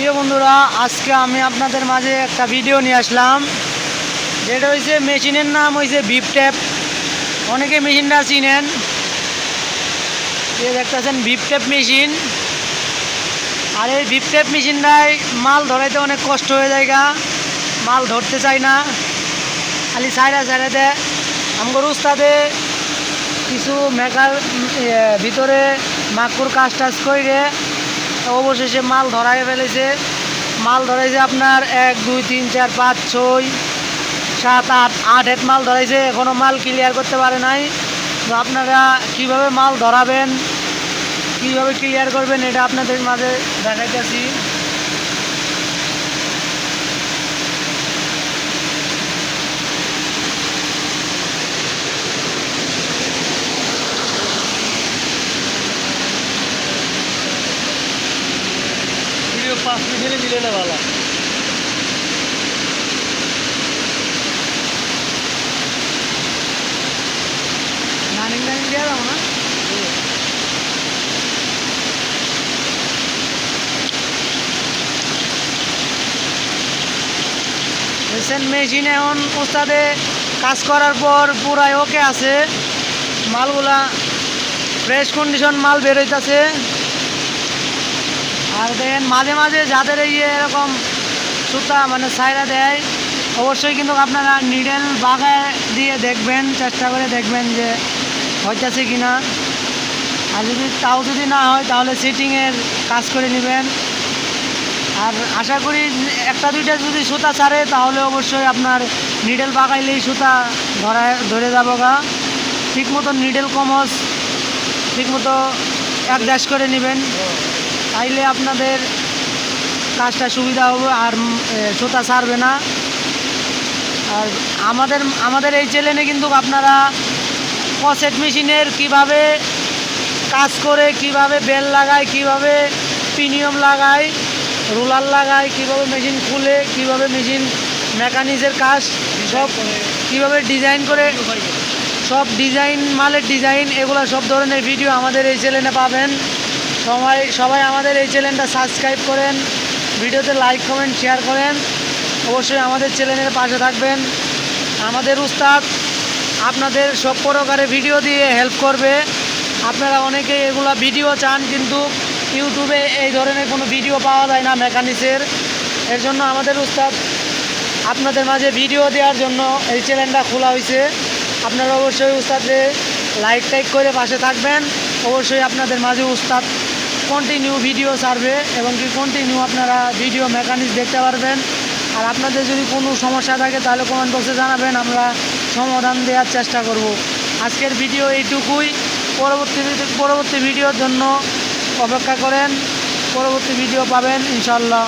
প্রিয় বন্ধুরা, আজকে আমি আপনাদের মাঝে একটা ভিডিও নিয়ে আসলাম, যেটা হয়েছে মেশিনের নাম হয়েছে ভিপ ট্যাপ। অনেকে মেশিনটা চিনেন, যে দেখতেছেন ভিপ ট্যাপ মেশিন। আর এই ভিপ ট্যাপ মেশিনটায় মাল ধরাইতে অনেক কষ্ট হয়ে যায়, মাল ধরতে চায় না, খালি সাইডা সাইডাতে আমগর উস্তাদে কিছু মেকার ভিতরে মাকুর কাজ টাজ করে অবশেষে মাল ধরাই ফেলেছে। মাল ধরাইছে আপনার 1 2 3 4 5 6 7 8 8 মাল ধরাইছে, এখনও মাল ক্লিয়ার করতে পারে নাই। তো আপনারা কিভাবে মাল ধরাবেন, কিভাবে ক্লিয়ার করবেন, এটা আপনাদের মাঝে দেখাইতেছি। ভিডিও 5 মিনিটে মিলে না ভালো। নানিং নানিং দেওয়া যাবো না। মেশিন এখন ওস্তাদে কাজ করার পর পুরাই ওকে আছে, মালগুলা ফ্রেশ কন্ডিশন মাল বের হইতেছে। আর দেখেন মাঝে মাঝে যাদের এই এরকম সুতা মানে সাইরা দেয়, অবশ্যই কিন্তু আপনারা নিডেল বাগায় দিয়ে দেখবেন, চেষ্টা করে দেখবেন যে হইতেছে কিনা। আর যদি না হয় তাহলে সিটিংয়ের কাজ করে নেবেন। আর আশা করি একটা দুইটা যদি সুতা ছাড়ে তাহলে অবশ্যই আপনার নিডেল বাগাইলেই সুতা ধরে যাবো গা। ঠিক মতো নিডেল কমস ঠিক মতো অ্যাডজাস্ট করে নেবেন, তাইলে আপনাদের কাজটা সুবিধা হবে আর সুতা ছাড়বে না। আর আমাদের এই চ্যানেলে কিন্তু আপনারা কসেট মেশিনের কিভাবে কাজ করে, কিভাবে বেল লাগায়, কিভাবে পিনিয়ম লাগায়, রোলার লাগায়, কিভাবে মেশিন খুলে, কিভাবে মেশিন মেকানিক্সের কাজ সব কিভাবে ডিজাইন করে, সব ডিজাইন মালের ডিজাইন, এগুলো সব ধরনের ভিডিও আমাদের এই চ্যানেলে পাবেন। সবাই আমাদের এই চ্যানেলটা সাবস্ক্রাইব করেন, ভিডিওতে লাইক কমেন্ট শেয়ার করেন, অবশ্যই আমাদের চ্যানেলের পাশে থাকবেন। আমাদের উস্তাদ আপনাদের সব প্রকারে ভিডিও দিয়ে হেল্প করবে। আপনারা অনেকেই এগুলা ভিডিও চান, কিন্তু ইউটিউবে এই ধরনের কোনো ভিডিও পাওয়া যায় না মেকানিক্সের। এর জন্য আমাদের উস্তাদ আপনাদের মাঝে ভিডিও দেওয়ার জন্য এই চ্যানেলটা খোলা হয়েছে। আপনারা অবশ্যই উস্তাদে লাইক টাইক করে পাশে থাকবেন। অবশ্যই আপনাদের মাঝে উস্তাদ কন্টিনিউ ভিডিও ছাড়বে এবং কি কন্টিনিউ আপনারা ভিডিও মেকানিক্স দেখতে পারবেন। আর আপনাদের যদি কোনো সমস্যা থাকে তাহলে কমেন্ট বক্সে জানাবেন, আমরা সমাধান দেওয়ার চেষ্টা করব। আজকের ভিডিও এইটুকুই। পরবর্তী ভিডিওর জন্য অপেক্ষা করেন, পরবর্তী ভিডিও পাবেন ইনশাল্লাহ।